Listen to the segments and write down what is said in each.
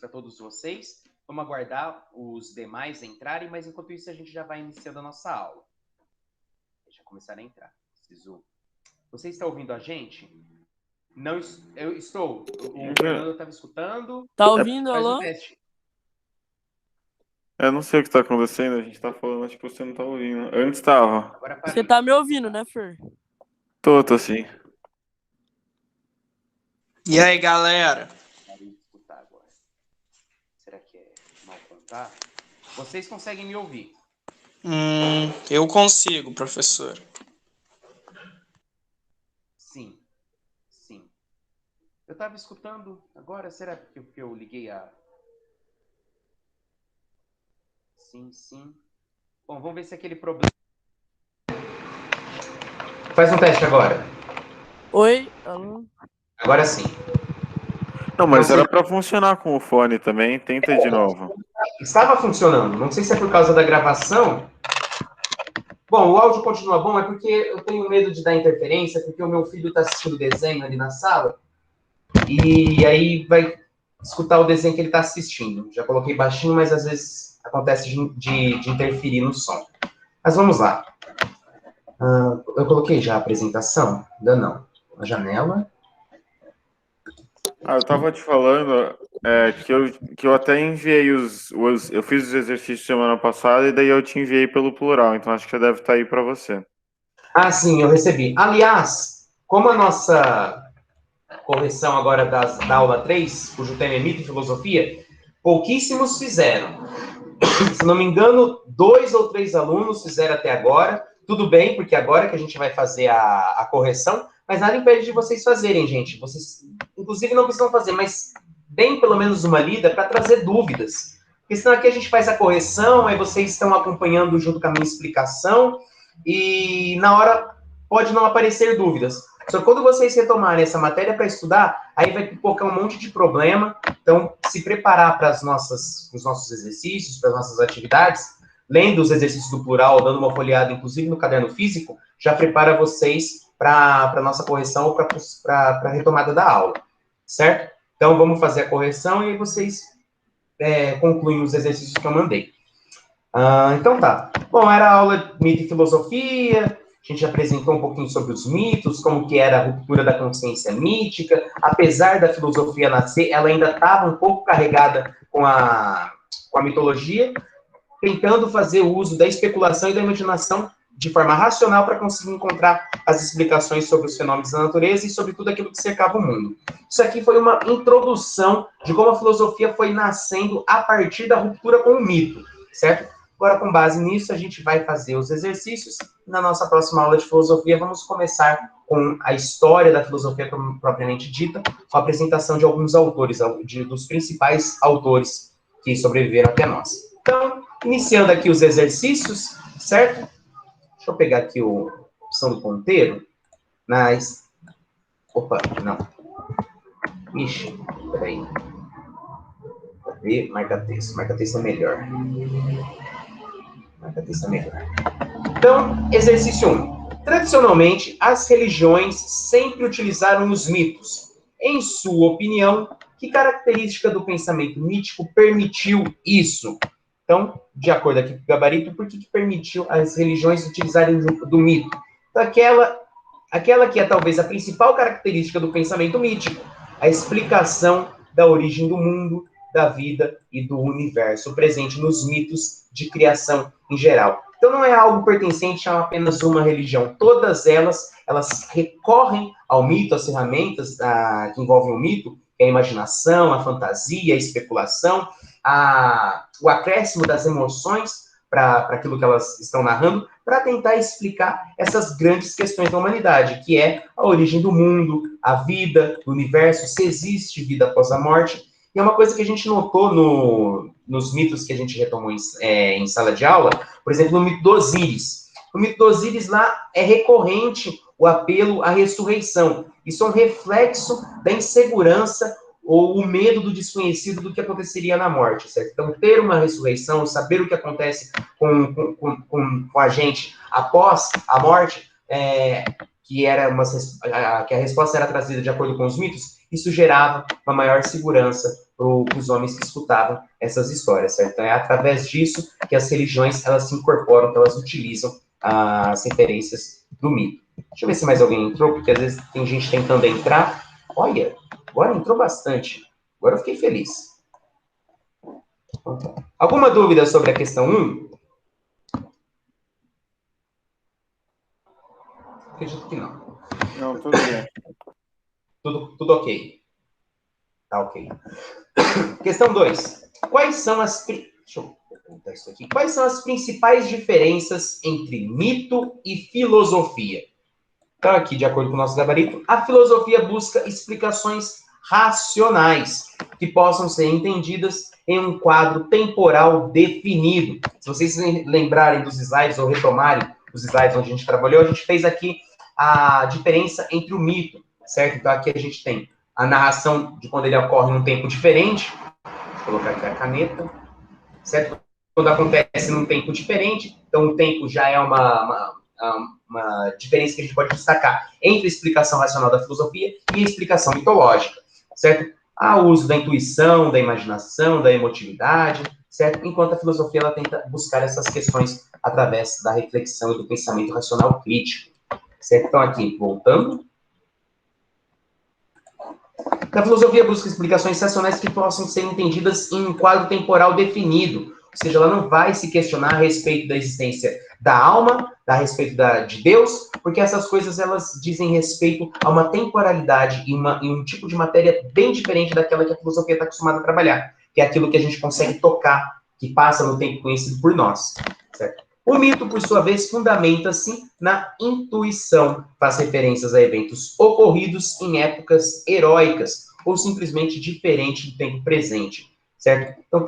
para todos vocês. Vamos aguardar os demais entrarem, mas enquanto isso a gente já vai iniciando a nossa aula. Deixa eu começar a entrar. Você está ouvindo a gente? Não, eu estou. O Fernando estava escutando. Tá ouvindo, Faz alô? o teste. Eu não sei o que tá acontecendo, a gente tá falando, acho que você não tá ouvindo. Antes tava. Agora Você tá me ouvindo, né, Fer? Tô sim. E aí, galera? Parei de escutar agora. Será que é mal contar? Vocês conseguem me ouvir? Eu consigo, professor. Sim. Eu estava escutando agora, será que eu liguei a... Sim. Bom, vamos ver se é aquele problema... Faz um teste agora. Oi, alô? Agora sim. Não, mas era pra funcionar com o fone também, tenta de novo. Estava funcionando, não sei se é por causa da gravação. Bom, o áudio continua bom, é porque eu tenho medo de dar interferência, porque o meu filho está assistindo desenho ali na sala, e aí vai escutar o desenho que ele está assistindo. Já coloquei baixinho, mas às vezes acontece de interferir no som. Mas vamos lá. Eu coloquei já a apresentação? Ainda não. A janela. Eu tava te falando que eu até enviei eu fiz os exercícios semana passada e daí eu te enviei pelo plural, então acho que já deve estar aí para você. Sim, eu recebi. Aliás, como a nossa correção agora da aula 3, cujo tema é mito e filosofia, pouquíssimos fizeram. Se não me engano, 2 ou 3 alunos fizeram até agora. Tudo bem, porque agora que a gente vai fazer a correção, mas nada impede de vocês fazerem, gente. Vocês, inclusive, não precisam fazer, mas deem pelo menos uma lida para trazer dúvidas. Porque senão aqui a gente faz a correção, aí vocês estão acompanhando junto com a minha explicação, e na hora pode não aparecer dúvidas. Só que quando vocês retomarem essa matéria para estudar, aí vai pipocar um monte de problema. Então, se preparar para os nossos exercícios, para as nossas atividades, lendo os exercícios do plural, dando uma folheada, inclusive no caderno físico, já prepara vocês para a nossa correção ou para a retomada da aula, certo? Então, vamos fazer a correção e aí vocês concluem os exercícios que eu mandei. Então tá. Bom, era a aula de mito e filosofia, a gente apresentou um pouquinho sobre os mitos, como que era a ruptura da consciência mítica. Apesar da filosofia nascer, ela ainda estava um pouco carregada com a mitologia, tentando fazer uso da especulação e da imaginação de forma racional para conseguir encontrar as explicações sobre os fenômenos da natureza e sobre tudo aquilo que cercava o mundo. Isso aqui foi uma introdução de como a filosofia foi nascendo a partir da ruptura com o mito, certo? Agora, com base nisso, a gente vai fazer os exercícios. Na nossa próxima aula de filosofia, vamos começar com a história da filosofia propriamente dita, com a apresentação de alguns autores, dos principais autores que sobreviveram até nós. Então, iniciando aqui os exercícios, certo? Deixa eu pegar aqui a opção do ponteiro. Opa, não. Ixi, peraí. Cadê? Marca-texto. Marca-texto é melhor. Então, exercício 1. Tradicionalmente, as religiões sempre utilizaram os mitos. Em sua opinião, que característica do pensamento mítico permitiu isso? Então, de acordo aqui com o gabarito, por que permitiu as religiões utilizarem do mito? Então, aquela que é talvez a principal característica do pensamento mítico, a explicação da origem do mundo, da vida e do universo, presente nos mitos de criação em geral. Então, não é algo pertencente a apenas uma religião. Todas elas recorrem ao mito, às ferramentas que envolvem o mito, que é a imaginação, a fantasia, a especulação, o acréscimo das emoções para aquilo que elas estão narrando, para tentar explicar essas grandes questões da humanidade, que é a origem do mundo, a vida, do universo, se existe vida após a morte. E é uma coisa que a gente notou nos mitos que a gente retomou em sala de aula, por exemplo, no mito do Osíris. No mito do Osíris, lá, é recorrente o apelo à ressurreição. Isso é um reflexo da insegurança ou o medo do desconhecido do que aconteceria na morte, certo? Então, ter uma ressurreição, saber o que acontece com a gente após a morte, que a resposta era trazida de acordo com os mitos, isso gerava uma maior segurança para os homens que escutavam essas histórias, certo? Então, é através disso que as religiões, elas se incorporam, que elas utilizam as referências do mito. Deixa eu ver se mais alguém entrou, porque às vezes tem gente tentando entrar. Olha, agora entrou bastante. Agora eu fiquei feliz. Alguma dúvida sobre a questão 1? Acredito que não. Não, tudo bem. Tudo ok. Tá ok. Questão 2. Quais são as... Deixa eu perguntar isso aqui. Quais são as principais diferenças entre mito e filosofia? Então, aqui, de acordo com o nosso gabarito, a filosofia busca explicações racionais que possam ser entendidas em um quadro temporal definido. Se vocês lembrarem dos slides ou retomarem os slides onde a gente trabalhou, a gente fez aqui a diferença entre o mito, certo? Então, aqui a gente tem a narração de quando ele ocorre num tempo diferente. Vou colocar aqui a caneta, certo? Quando acontece num tempo diferente, então o tempo já é uma diferença que a gente pode destacar entre a explicação racional da filosofia e a explicação mitológica, certo? Há o uso da intuição, da imaginação, da emotividade, certo? Enquanto a filosofia, ela tenta buscar essas questões através da reflexão e do pensamento racional crítico, certo? Então, aqui, voltando. A filosofia busca explicações racionais que possam ser entendidas em um quadro temporal definido, ou seja, ela não vai se questionar a respeito da existência da alma, a respeito de Deus, porque essas coisas, elas dizem respeito a uma temporalidade e um tipo de matéria bem diferente daquela que a filosofia está acostumada a trabalhar, que é aquilo que a gente consegue tocar, que passa no tempo conhecido por nós, certo? O mito, por sua vez, fundamenta-se na intuição, faz referências a eventos ocorridos em épocas heróicas, ou simplesmente diferente do tempo presente, certo? Então,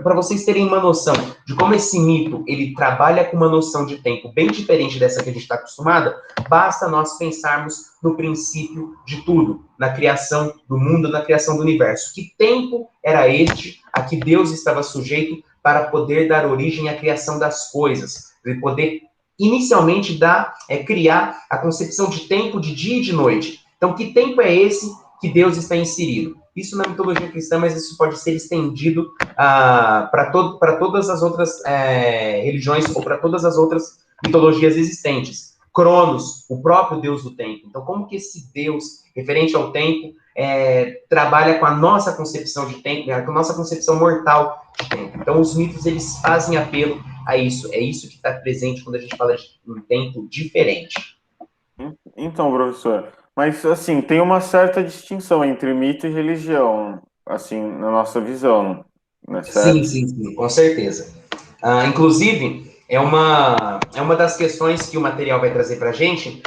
para vocês terem uma noção de como esse mito, ele trabalha com uma noção de tempo bem diferente dessa que a gente está acostumada, basta nós pensarmos no princípio de tudo, na criação do mundo, na criação do universo. Que tempo era este a que Deus estava sujeito para poder dar origem à criação das coisas, para poder inicialmente criar a concepção de tempo, de dia e de noite. Então, que tempo é esse que Deus está inserido? Isso na mitologia cristã, mas isso pode ser estendido para todas as outras religiões ou para todas as outras mitologias existentes. Cronos, o próprio Deus do tempo. Então, como que esse Deus, referente ao tempo, trabalha com a nossa concepção de tempo, com a nossa concepção mortal de tempo? Então, os mitos, eles fazem apelo a isso. É isso que está presente quando a gente fala de um tempo diferente. Então, professor, mas assim, tem uma certa distinção entre mito e religião, assim, na nossa visão, né, certo? Sim, com certeza. Inclusive, é uma das questões que o material vai trazer para a gente.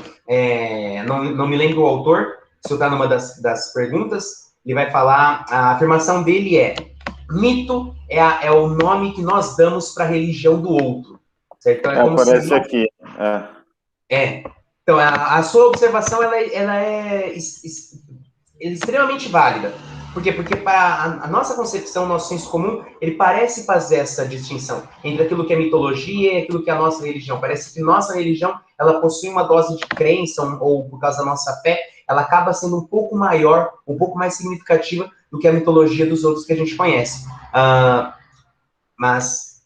Não me lembro o autor, se está numa das perguntas, ele vai falar, a afirmação dele mito é o nome que nós damos para a religião do outro, certo? Então, como aparece se... aqui. Então, a sua observação, ela é extremamente válida. Por quê? Porque para a nossa concepção, nosso senso comum, ele parece fazer essa distinção entre aquilo que é mitologia e aquilo que é a nossa religião. Parece que nossa religião, ela possui uma dose de crença, ou por causa da nossa fé, ela acaba sendo um pouco maior, um pouco mais significativa do que a mitologia dos outros que a gente conhece. Mas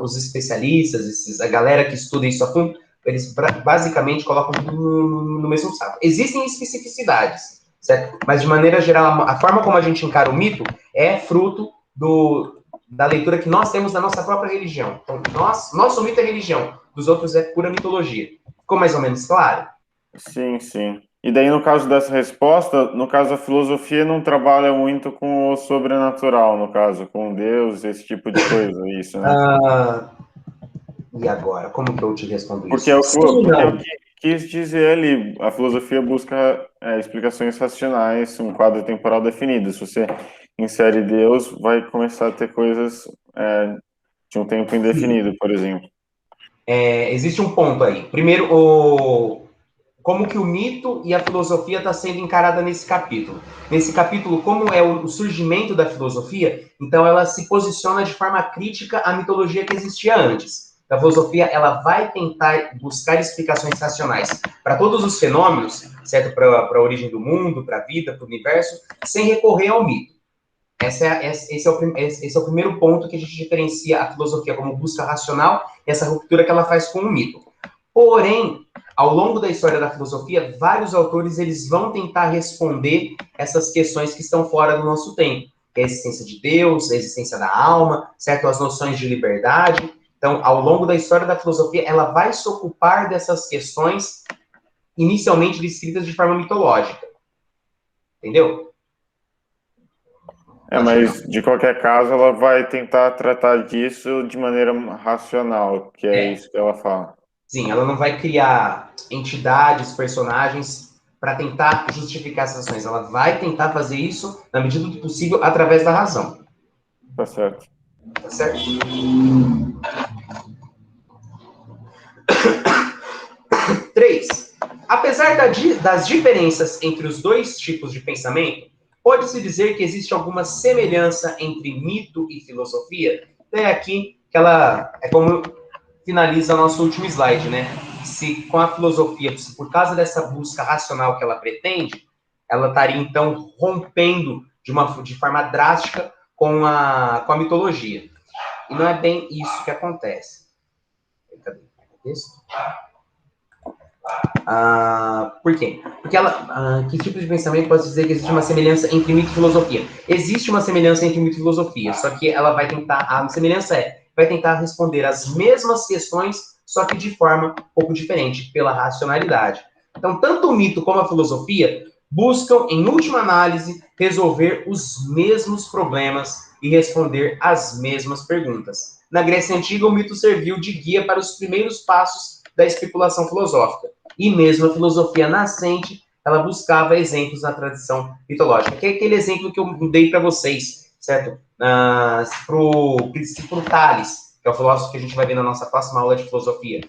os especialistas, a galera que estuda isso a fundo, eles basicamente colocam tudo no mesmo saco. Existem especificidades, certo? Mas, de maneira geral, a forma como a gente encara o mito é fruto da leitura que nós temos da nossa própria religião. Então, nosso mito é religião, dos outros é pura mitologia. Ficou mais ou menos claro? Sim, sim. E daí, no caso dessa resposta, no caso, a filosofia não trabalha muito com o sobrenatural, no caso, com Deus, esse tipo de coisa, isso, né? E agora? Como que eu te respondo Porque isso? porque eu quis dizer ali, a filosofia busca explicações racionais, um quadro temporal definido. Se você insere Deus, vai começar a ter coisas de um tempo indefinido, por exemplo. Existe um ponto aí. Primeiro, como que o mito e a filosofia está sendo encarada nesse capítulo. Nesse capítulo, como é o surgimento da filosofia, então ela se posiciona de forma crítica à mitologia que existia antes. A filosofia, ela vai tentar buscar explicações racionais para todos os fenômenos, certo? Para a origem do mundo, para a vida, para o universo, sem recorrer ao mito. Esse é o primeiro ponto que a gente diferencia a filosofia como busca racional e essa ruptura que ela faz com o mito. Porém, ao longo da história da filosofia, vários autores eles vão tentar responder essas questões que estão fora do nosso tempo. A existência de Deus, a existência da alma, certo? As noções de liberdade. Então, ao longo da história da filosofia, ela vai se ocupar dessas questões inicialmente descritas de forma mitológica. Entendeu? Mas de qualquer caso, ela vai tentar tratar disso de maneira racional, que é isso que ela fala. Sim, ela não vai criar entidades, personagens para tentar justificar essas ações. Ela vai tentar fazer isso, na medida do possível, através da razão. Tá certo. Tá certo? 3. Apesar das diferenças entre os dois tipos de pensamento, pode-se dizer que existe alguma semelhança entre mito e filosofia? É aqui que ela é como finaliza o nosso último slide, né? Se com a filosofia, se por causa dessa busca racional que ela pretende, ela estaria então rompendo de forma drástica com a mitologia. E não é bem isso que acontece. Cadê isso? Por quê? Porque que tipo de pensamento pode dizer que existe uma semelhança entre mito e filosofia? Existe uma semelhança entre mito e filosofia, só que ela vai tentar, a semelhança vai tentar responder as mesmas questões, só que de forma um pouco diferente, pela racionalidade. Então, tanto o mito como a filosofia buscam, em última análise, resolver os mesmos problemas e responder as mesmas perguntas. Na Grécia Antiga, o mito serviu de guia para os primeiros passos da especulação filosófica. E mesmo a filosofia nascente, ela buscava exemplos na tradição mitológica. Que é aquele exemplo que eu dei para vocês, certo? Pro Tales, que é o filósofo que a gente vai ver na nossa próxima aula de filosofia.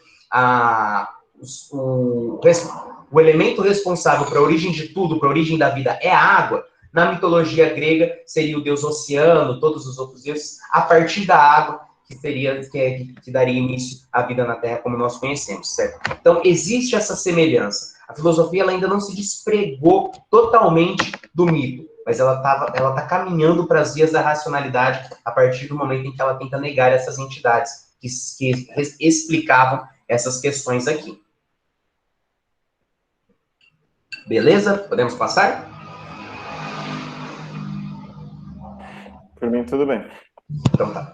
O elemento responsável para a origem de tudo, para a origem da vida, é a água. Na mitologia grega, seria o deus oceano, todos os outros deuses, a partir da água, que daria início à vida na Terra como nós conhecemos, certo? Então, existe essa semelhança. A filosofia ela ainda não se despregou totalmente do mito, mas ela está caminhando para as vias da racionalidade a partir do momento em que ela tenta negar essas entidades que explicavam essas questões aqui. Beleza? Podemos passar? Por mim, tudo bem. Então tá.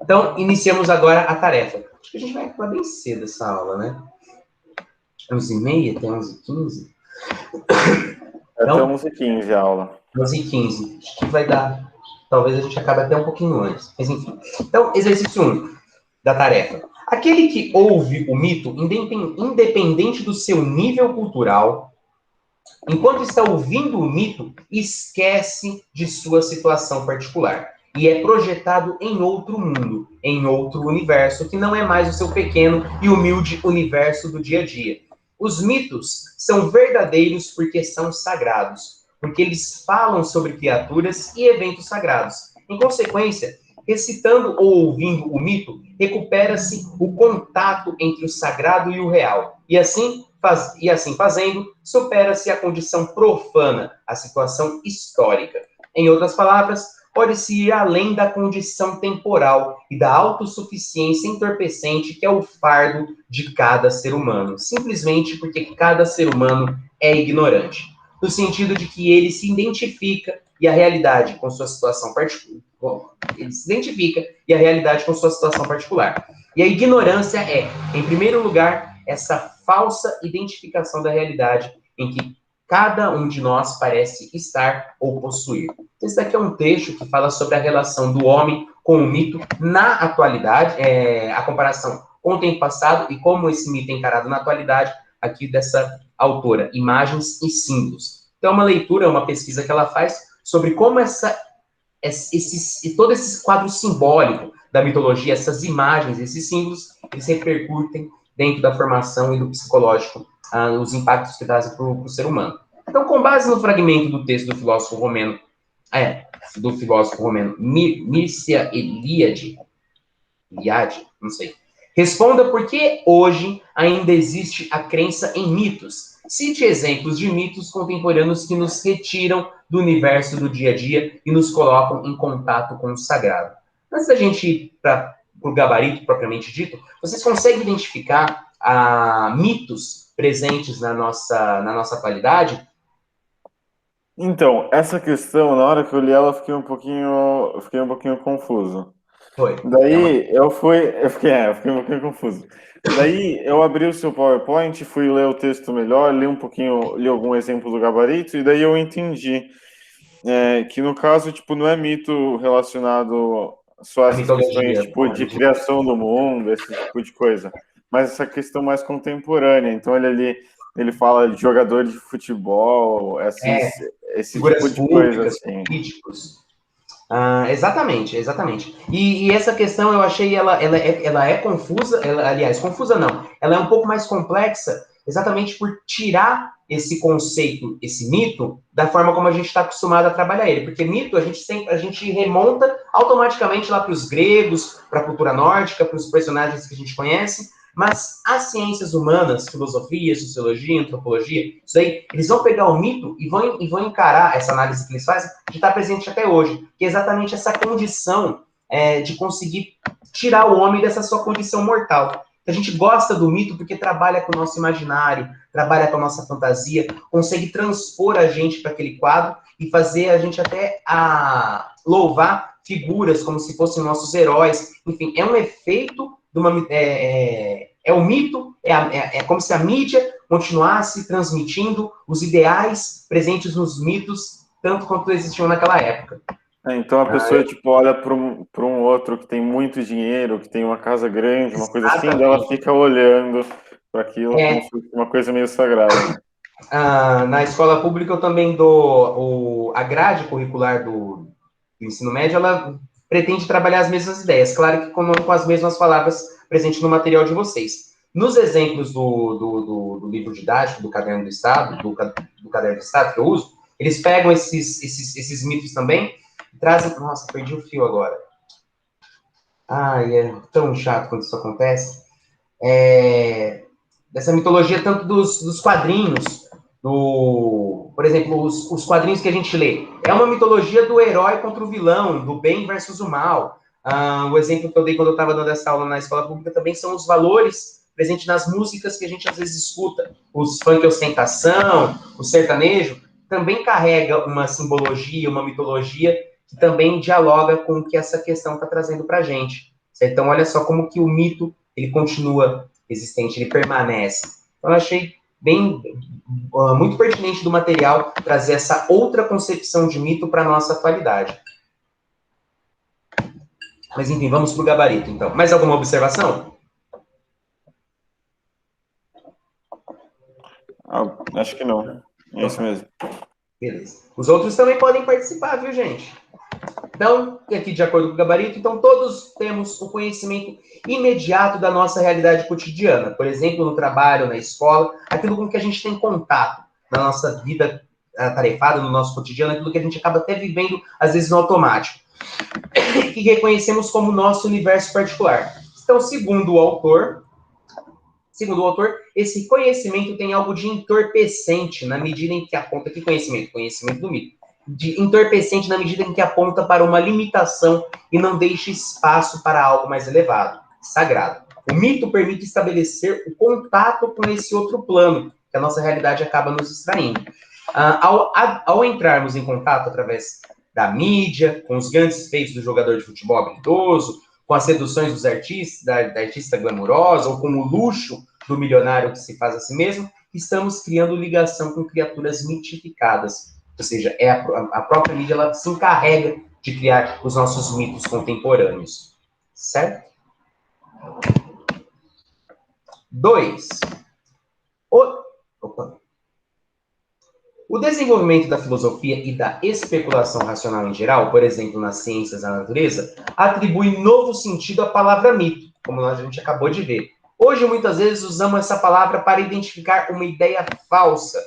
Então, iniciamos agora a tarefa. Acho que a gente vai acabar bem cedo essa aula, né? 11h30, até 11h15. Até 11h15 a aula. 11h15. Acho que vai dar... Talvez a gente acabe até um pouquinho antes. Mas enfim. Então, exercício 1 da tarefa. Aquele que ouve o mito, independente do seu nível cultural, enquanto está ouvindo o mito, esquece de sua situação particular. E é projetado em outro mundo, em outro universo, que não é mais o seu pequeno e humilde universo do dia a dia. Os mitos são verdadeiros porque são sagrados, porque eles falam sobre criaturas e eventos sagrados. Em consequência, recitando ou ouvindo o mito, recupera-se o contato entre o sagrado e o real. E assim fazendo, supera-se a condição profana, a situação histórica. Em outras palavras, pode-se ir além da condição temporal e da autossuficiência entorpecente que é o fardo de cada ser humano, simplesmente porque cada ser humano é ignorante, no sentido de que ele se identifica e a realidade com sua situação particular. Ele se identifica e a realidade com sua situação particular. E a ignorância é, em primeiro lugar, essa falsa identificação da realidade em que cada um de nós parece estar ou possuir. Esse daqui é um trecho que fala sobre a relação do homem com o mito na atualidade, a comparação com o tempo passado e como esse mito é encarado na atualidade, aqui dessa autora, Imagens e Símbolos. Então, é uma leitura, uma pesquisa que ela faz sobre como todo esse quadro simbólico da mitologia, essas imagens, esses símbolos, eles repercutem dentro da formação e do psicológico, os impactos que trazem para o ser humano. Então, com base no fragmento do texto do filósofo romeno, Mircea Eliade, Não sei. Responda por que hoje ainda existe a crença em mitos. Cite exemplos de mitos contemporâneos que nos retiram do universo do dia a dia e nos colocam em contato com o sagrado. Antes da gente ir para o gabarito propriamente dito, vocês conseguem identificar mitos presentes na nossa atualidade? Então, essa questão, na hora que eu li ela, eu fiquei um pouquinho confuso. Foi. Daí eu fiquei um pouquinho confuso. Daí eu abri o seu PowerPoint, fui ler o texto melhor, li algum exemplo do gabarito, e daí eu entendi que no caso, tipo, não é mito relacionado só a A essas questões, mitologia. tipo, de criação do mundo, esse tipo de coisa, mas essa questão mais contemporânea. Então ele fala de jogador de futebol, esse tipo Figuras de coisa, públicas, assim. políticos. Exatamente, exatamente. E essa questão eu achei ela é confusa, aliás, confusa não, ela é um pouco mais complexa, exatamente por tirar esse conceito, esse mito, da forma como a gente está acostumado a trabalhar ele. Porque mito a gente remonta automaticamente lá para os gregos, para a cultura nórdica, para os personagens que a gente conhece. Mas as ciências humanas, filosofia, sociologia, antropologia, isso aí, eles vão pegar o mito e vão encarar essa análise que eles fazem de estar presente até hoje, que é exatamente essa condição de conseguir tirar o homem dessa sua condição mortal. A gente gosta do mito porque trabalha com o nosso imaginário, trabalha com a nossa fantasia, consegue transpor a gente para aquele quadro e fazer a gente até louvar figuras como se fossem nossos heróis. Enfim, é um efeito de uma... o mito, é como se a mídia continuasse transmitindo os ideais presentes nos mitos, tanto quanto existiam naquela época. Então a pessoa tipo, olha para um outro que tem muito dinheiro, que tem uma casa grande, uma coisa assim, e ela fica olhando para aquilo como se fosse uma coisa meio sagrada. Na escola pública eu também dou a grade curricular do ensino médio, ela pretende trabalhar as mesmas ideias, claro que com as mesmas palavras presentes no material de vocês. Nos exemplos do livro didático, do caderno do Estado, do caderno do Estado que eu uso, eles pegam esses mitos também e trazem... Nossa, perdi o fio agora. Ai, é tão chato quando isso acontece. Dessa mitologia tanto dos quadrinhos, por exemplo, os quadrinhos que a gente lê. É uma mitologia do herói contra o vilão, do bem versus o mal. O exemplo que eu dei quando eu estava dando essa aula na escola pública também são os valores presentes nas músicas que a gente às vezes escuta. Os funk ostentação, o sertanejo, também carrega uma simbologia, uma mitologia que também dialoga com o que essa questão está trazendo para a gente. Certo? Então, olha só como que o mito ele continua existente, ele permanece. Então, eu achei muito pertinente do material trazer essa outra concepção de mito para a nossa atualidade. Mas, enfim, vamos para o gabarito, então. Mais alguma observação? Acho que não. É isso mesmo. Beleza. Os outros também podem participar, viu, gente? Então, aqui de acordo com o gabarito, então todos temos o conhecimento imediato da nossa realidade cotidiana. Por exemplo, no trabalho, na escola, aquilo com que a gente tem contato na nossa vida atarefada, no nosso cotidiano, aquilo que a gente acaba até vivendo, às vezes, no automático. Que reconhecemos como nosso universo particular. Então, segundo o autor, esse conhecimento tem algo de entorpecente na medida em que aponta... Que conhecimento? Conhecimento do mito. De entorpecente na medida em que aponta para uma limitação e não deixa espaço para algo mais elevado, sagrado. O mito permite estabelecer o contato com esse outro plano, que a nossa realidade acaba nos distraindo. Ao entrarmos em contato através da mídia, com os grandes feitos do jogador de futebol habilidoso, com as seduções dos artistas, da artista glamurosa, ou com o luxo do milionário que se faz a si mesmo, estamos criando ligação com criaturas mitificadas. Ou seja, a própria mídia ela se encarrega de criar os nossos mitos contemporâneos. Certo? 2. O desenvolvimento da filosofia e da especulação racional em geral, por exemplo, nas ciências da natureza, atribui novo sentido à palavra mito, como a gente acabou de ver. Hoje, muitas vezes, usamos essa palavra para identificar uma ideia falsa,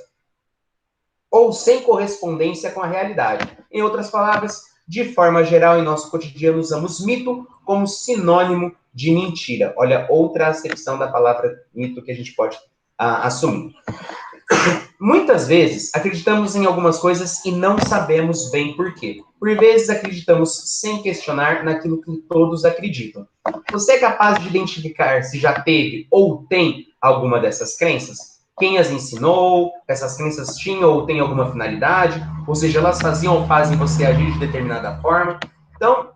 ou sem correspondência com a realidade. Em outras palavras, De forma geral, em nosso cotidiano, usamos mito como sinônimo de mentira. Olha, outra acepção da palavra mito que a gente pode assumir. Muitas vezes, acreditamos em algumas coisas e não sabemos bem por quê. Por vezes, acreditamos sem questionar naquilo que todos acreditam. Você é capaz de identificar se já teve ou tem alguma dessas crenças? Quem as ensinou? Essas crenças tinham ou têm alguma finalidade? Ou seja, elas faziam ou fazem você agir de determinada forma? Então,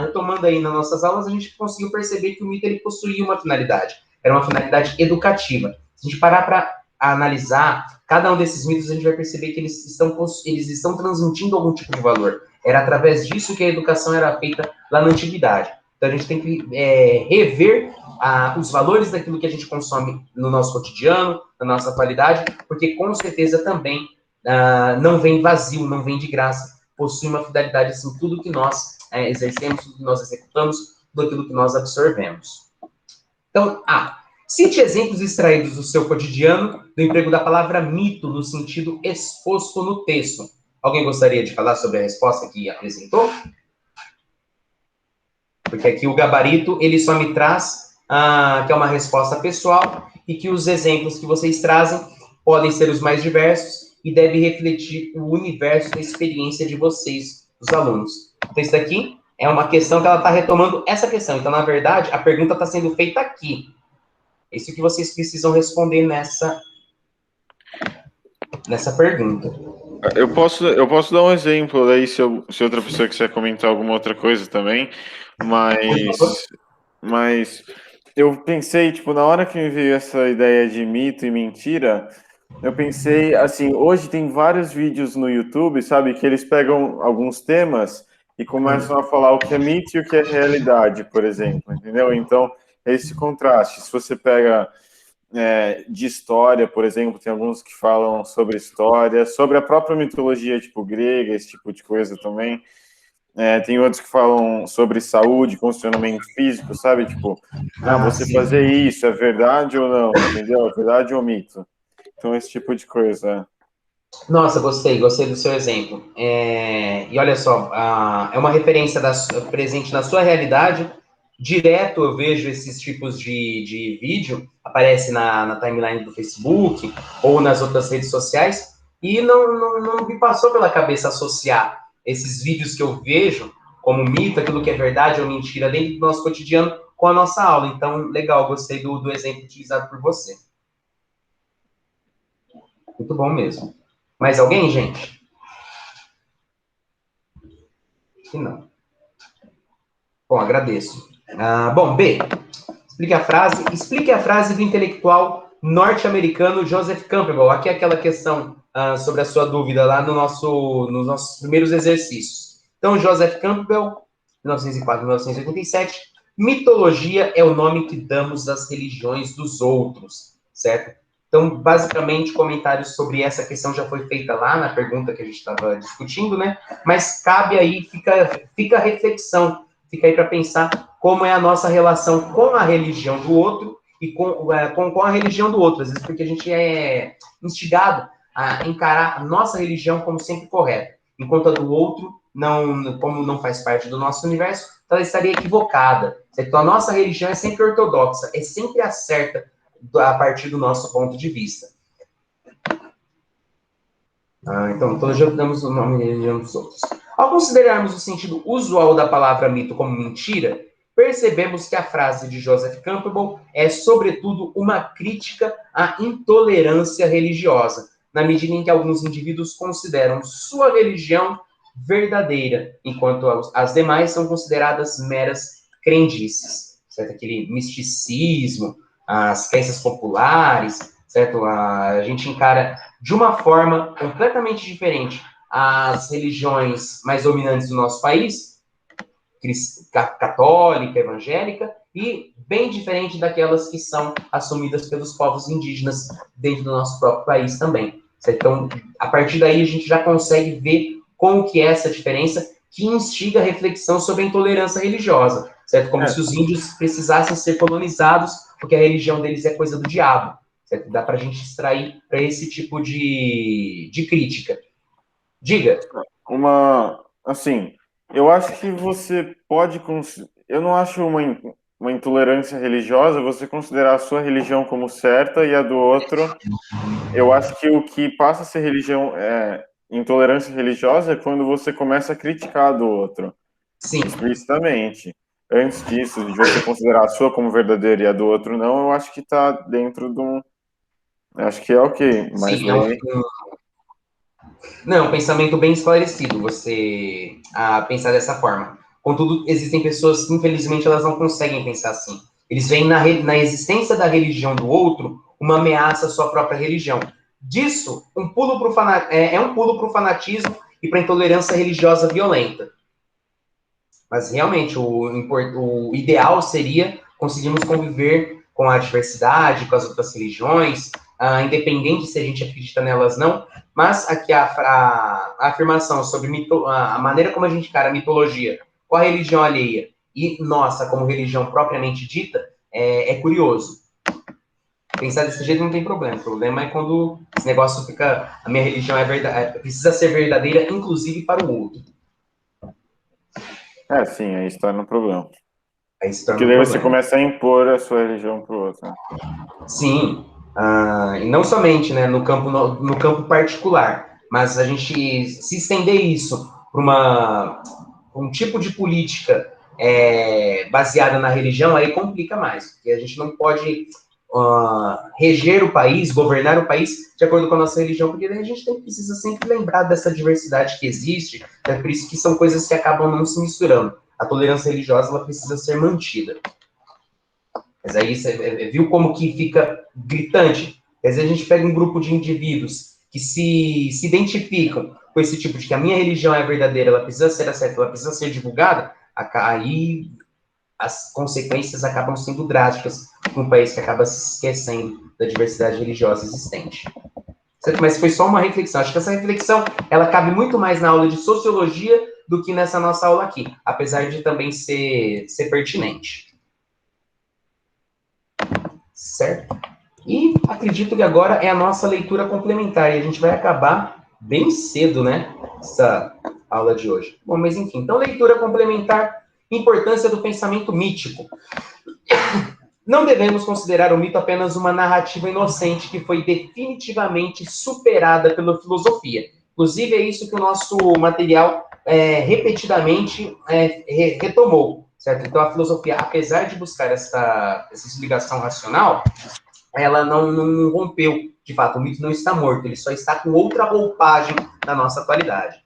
retomando aí nas nossas aulas, a gente conseguiu perceber que o mito ele possuía uma finalidade. Era uma finalidade educativa. Se a gente parar para analisar cada um desses mitos, a gente vai perceber que eles estão transmitindo algum tipo de valor. Era através disso que a educação era feita lá na antiguidade. Então, a gente tem que rever os valores daquilo que a gente consome no nosso cotidiano, na nossa atualidade, porque com certeza também não vem vazio, não vem de graça, possui uma finalidade, assim, tudo que nós exercemos, tudo que nós executamos, tudo aquilo que nós absorvemos. Então, cite exemplos extraídos do seu cotidiano do emprego da palavra mito no sentido exposto no texto. Alguém gostaria de falar sobre a resposta que apresentou? Porque aqui o gabarito, ele só me traz que é uma resposta pessoal e que os exemplos que vocês trazem podem ser os mais diversos e devem refletir o universo da experiência de vocês, os alunos. Então, isso daqui é uma questão que ela está retomando essa questão. Então, na verdade, a pergunta está sendo feita aqui. É isso que vocês precisam responder nessa pergunta. Eu posso dar um exemplo daí, se outra pessoa quiser comentar alguma outra coisa também, mas eu pensei, tipo, na hora que me veio essa ideia de mito e mentira, eu pensei, assim, hoje tem vários vídeos no YouTube, sabe, que eles pegam alguns temas e começam a falar o que é mito e o que é realidade, por exemplo, entendeu? Então, esse contraste, se você pega de história, por exemplo, tem alguns que falam sobre história, sobre a própria mitologia, tipo, grega, esse tipo de coisa também. Tem outros que falam sobre saúde, condicionamento físico, sabe? Tipo, você sim. fazer isso é verdade ou não, entendeu? É verdade ou mito? Então, esse tipo de coisa. Nossa, gostei do seu exemplo. E olha só, é uma referência presente na sua realidade. Direto eu vejo esses tipos de vídeo, aparece na timeline do Facebook ou nas outras redes sociais, e não me passou pela cabeça associar esses vídeos que eu vejo como mito, aquilo que é verdade ou mentira dentro do nosso cotidiano com a nossa aula. Então, legal, gostei do exemplo utilizado por você. Muito bom mesmo. Mais alguém, gente? Que não. Bom, agradeço. Bom, B. Explique a frase do intelectual norte-americano Joseph Campbell. Aqui é aquela questão sobre a sua dúvida lá nos nossos primeiros exercícios. Então, Joseph Campbell, 1904-1987, mitologia é o nome que damos às religiões dos outros, certo? Então, basicamente, comentários sobre essa questão já foi feita lá na pergunta que a gente estava discutindo, né? Mas cabe aí, fica a reflexão, fica aí para pensar como é a nossa relação com a religião do outro e com a religião do outro. Às vezes porque a gente é instigado a encarar a nossa religião como sempre correta, enquanto a do outro, como não faz parte do nosso universo, ela estaria equivocada. Então, a nossa religião é sempre ortodoxa, é sempre a certa a partir do nosso ponto de vista. Então, todos já damos o nome de religião dos outros. Ao considerarmos o sentido usual da palavra mito como mentira, percebemos que a frase de Joseph Campbell é, sobretudo, uma crítica à intolerância religiosa, na medida em que alguns indivíduos consideram sua religião verdadeira, enquanto as demais são consideradas meras crendices, certo? Aquele misticismo, as crenças populares, certo? A gente encara de uma forma completamente diferente as religiões mais dominantes do nosso país, católica, evangélica, e bem diferente daquelas que são assumidas pelos povos indígenas dentro do nosso próprio país também. Certo? Então, a partir daí, a gente já consegue ver como que é essa diferença que instiga a reflexão sobre a intolerância religiosa, certo? Como se os índios precisassem ser colonizados, porque a religião deles é coisa do diabo, certo? Dá para a gente extrair para esse tipo de crítica. Diga. Assim, eu acho que você pode... Eu não acho uma intolerância religiosa você considerar a sua religião como certa e a do outro. Eu acho que o que passa a ser intolerância religiosa é quando você começa a criticar a do outro, Sim, explicitamente. Antes disso, de você considerar a sua como verdadeira e a do outro não, eu acho que está dentro de um... Acho que é ok, mas sim, daí... não, é um pensamento bem esclarecido, você pensar dessa forma. Contudo, existem pessoas que, infelizmente, elas não conseguem pensar assim. Eles veem na existência da religião do outro uma ameaça à sua própria religião. Disso, um pulo é um pulo para o fanatismo e para a intolerância religiosa violenta. Mas, realmente, o ideal seria conseguirmos conviver com a diversidade, com as outras religiões, independente se a gente acredita nelas ou não, mas aqui a afirmação sobre a maneira como a gente encara a mitologia com a religião alheia e nossa como religião propriamente dita é curioso. Pensar desse jeito não tem problema. O problema é quando esse negócio fica... A minha religião precisa ser verdadeira, inclusive para o outro. Sim, aí está no problema. Aí se Porque torna um daí você problema. começa a impor a sua religião pro outro, né? Sim, e não somente, né, no campo particular, mas a gente se estender isso para um tipo de política baseada na religião, aí complica mais, porque a gente não pode reger o país, governar o país de acordo com a nossa religião, porque daí a gente precisa sempre lembrar dessa diversidade que existe, é por isso que são coisas que acabam não se misturando. A tolerância religiosa ela precisa ser mantida. Mas aí você viu como que fica gritante? Às vezes a gente pega um grupo de indivíduos que se identificam com esse tipo de que a minha religião é verdadeira, ela precisa ser aceita, ela precisa ser divulgada, aí as consequências acabam sendo drásticas para um país que acaba se esquecendo da diversidade religiosa existente. Mas foi só uma reflexão. Acho que essa reflexão ela cabe muito mais na aula de sociologia do que nessa nossa aula aqui, apesar de também ser pertinente. Certo? E acredito que agora é a nossa leitura complementar, e a gente vai acabar bem cedo, né? Essa aula de hoje. Bom, mas enfim, então leitura complementar, importância do pensamento mítico. Não devemos considerar o mito apenas uma narrativa inocente que foi definitivamente superada pela filosofia. Inclusive, é isso que o nosso material repetidamente retomou, certo? Então, a filosofia, apesar de buscar essa explicação racional, ela não rompeu. De fato, o mito não está morto, ele só está com outra roupagem na nossa atualidade.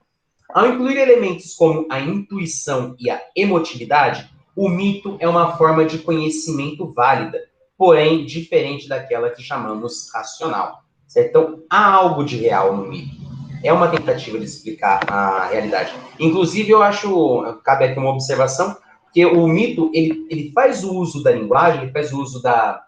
Ao incluir elementos como a intuição e a emotividade, o mito é uma forma de conhecimento válida, porém diferente daquela que chamamos racional. Certo? Então, há algo de real no mito. É uma tentativa de explicar a realidade. Inclusive, eu acho, cabe aqui uma observação, que o mito, ele faz o uso da linguagem, ele faz o uso da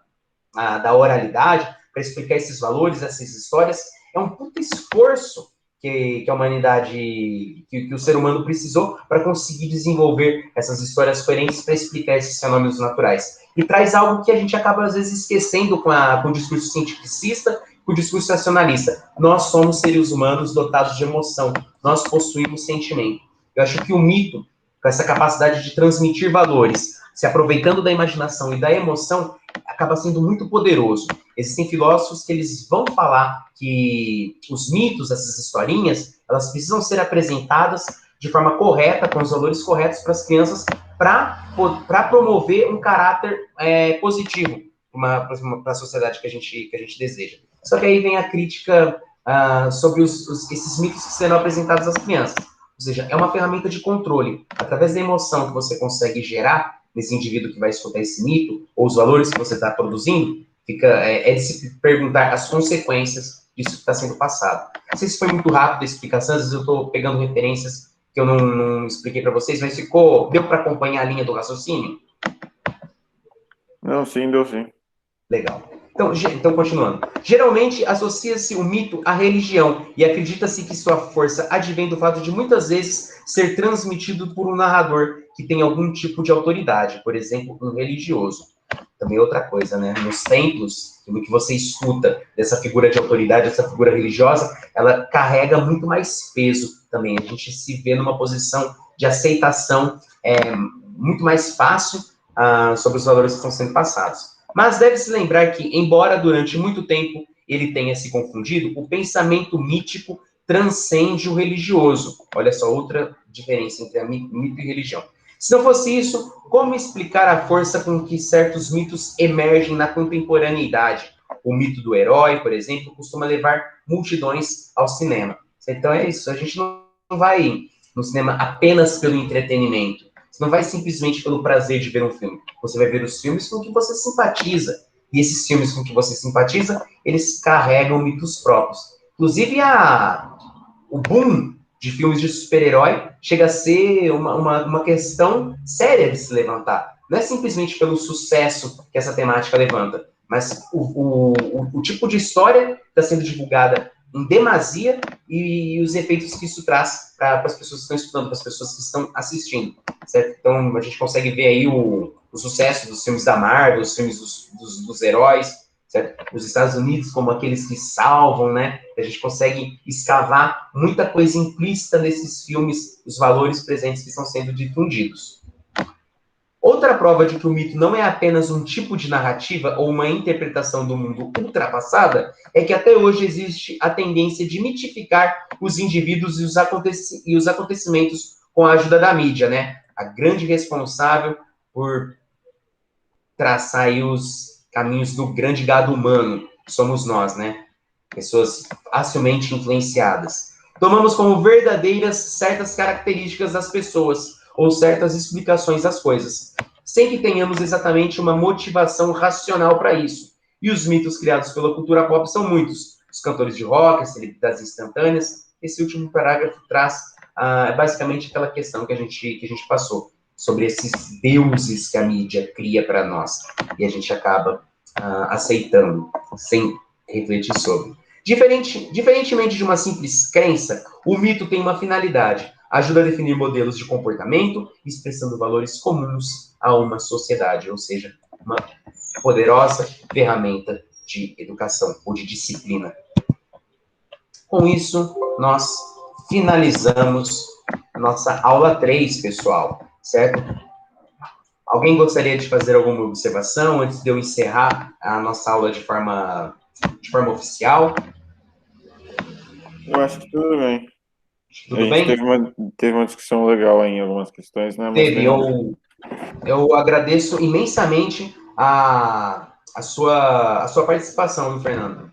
oralidade para explicar esses valores, essas histórias. É um puto esforço que a humanidade, que o ser humano precisou para conseguir desenvolver essas histórias coerentes para explicar esses fenômenos naturais. E traz algo que a gente acaba, às vezes, esquecendo com o discurso cientificista, com o discurso racionalista. Nós somos seres humanos dotados de emoção. Nós possuímos sentimento. Eu acho que o mito, com essa capacidade de transmitir valores, se aproveitando da imaginação e da emoção, acaba sendo muito poderoso. Existem filósofos que eles vão falar que os mitos, essas historinhas, elas precisam ser apresentadas de forma correta, com os valores corretos para as crianças, para promover um caráter positivo para a sociedade que a gente deseja. Só que aí vem a crítica sobre esses mitos que serão apresentados às crianças. Ou seja, é uma ferramenta de controle. Através da emoção que você consegue gerar nesse indivíduo que vai escutar esse mito, ou os valores que você está produzindo, é de se perguntar as consequências disso que está sendo passado. Não sei se foi muito rápido a explicação, às vezes eu estou pegando referências que eu não expliquei para vocês, mas deu para acompanhar a linha do raciocínio? Não, sim, deu sim. Legal. Então, continuando. Geralmente, associa-se o mito à religião e acredita-se que sua força advém do fato de, muitas vezes, ser transmitido por um narrador que tem algum tipo de autoridade, por exemplo, um religioso. também é outra coisa, né? Nos templos, o que você escuta dessa figura de autoridade, dessa figura religiosa, ela carrega muito mais peso também. A gente se vê numa posição de aceitação muito mais fácil sobre os valores que estão sendo passados. Mas deve-se lembrar que, embora durante muito tempo ele tenha se confundido, o pensamento mítico transcende o religioso. Olha só, outra diferença entre mito e religião. Se não fosse isso, como explicar a força com que certos mitos emergem na contemporaneidade? O mito do herói, por exemplo, costuma levar multidões ao cinema. Então é isso, a gente não vai no cinema apenas pelo entretenimento. Você não vai simplesmente pelo prazer de ver um filme. Você vai ver os filmes com que você simpatiza. E esses filmes com que você simpatiza, eles carregam mitos próprios. Inclusive, o boom de filmes de super-herói chega a ser uma questão séria de se levantar. Não é simplesmente pelo sucesso que essa temática levanta, mas o tipo de história está sendo divulgada em demasia e os efeitos que isso traz para as pessoas que estão estudando, para as pessoas que estão assistindo, certo? Então, a gente consegue ver aí o sucesso dos filmes da Marvel, os filmes dos heróis, certo? Os Estados Unidos como aqueles que salvam, né? A gente consegue escavar muita coisa implícita nesses filmes, os valores presentes que estão sendo difundidos. Outra prova de que o mito não é apenas um tipo de narrativa ou uma interpretação do mundo ultrapassada é que até hoje existe a tendência de mitificar os indivíduos e os acontecimentos com a ajuda da mídia, né? A grande responsável por traçar aí os caminhos do grande gado humano, somos nós, né? Pessoas facilmente influenciadas. Tomamos como verdadeiras certas características das pessoas, ou certas explicações das coisas, sem que tenhamos exatamente uma motivação racional para isso. E os mitos criados pela cultura pop são muitos. Os cantores de rock, as celebridades instantâneas. Esse último parágrafo traz basicamente aquela questão que a gente passou, sobre esses deuses que a mídia cria para nós, e a gente acaba aceitando, sem refletir sobre. Diferentemente de uma simples crença, o mito tem uma finalidade. Ajuda a definir modelos de comportamento, expressando valores comuns a uma sociedade, ou seja, uma poderosa ferramenta de educação ou de disciplina. Com isso, nós finalizamos a nossa aula 3, pessoal, certo? Alguém gostaria de fazer alguma observação antes de eu encerrar a nossa aula de forma oficial? Eu acho que tudo bem. Tudo bem? Teve uma discussão legal aí em algumas questões, né? Teve. Eu agradeço imensamente a sua participação, Fernando.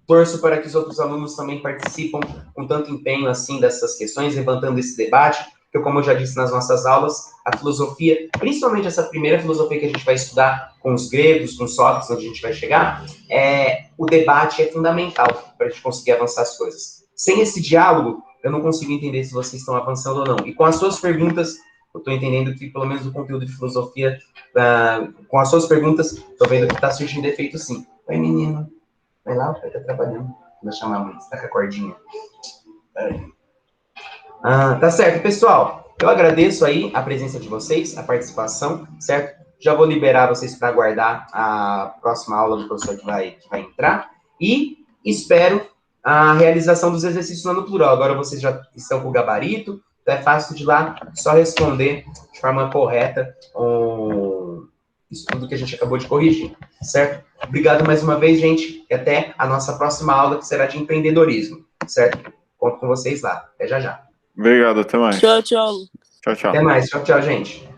Torço para que os outros alunos também participem com tanto empenho assim dessas questões, levantando esse debate, porque, como eu já disse nas nossas aulas, a filosofia, principalmente essa primeira filosofia que a gente vai estudar com os gregos, com Sócrates, onde a gente vai chegar, o debate é fundamental para a gente conseguir avançar as coisas. Sem esse diálogo, eu não consigo entender se vocês estão avançando ou não. E com as suas perguntas, eu estou entendendo que, pelo menos, o conteúdo de filosofia, com as suas perguntas, estou vendo que está surgindo efeito, sim. Oi, menino. Vai lá, o pai está trabalhando. Vou chamar a mãe, está com a cordinha. Tá certo, pessoal. Eu agradeço aí a presença de vocês, a participação, certo? Já vou liberar vocês para aguardar a próxima aula do professor que vai entrar. E espero a realização dos exercícios no ano plural. Agora vocês já estão com o gabarito, então é fácil de ir lá, só responder de forma correta isso tudo que a gente acabou de corrigir, certo? Obrigado mais uma vez, gente, e até a nossa próxima aula, que será de empreendedorismo, certo? Conto com vocês lá. Até já. Obrigado, até mais. Tchau, tchau. Tchau, tchau. Até mais. Tchau, gente.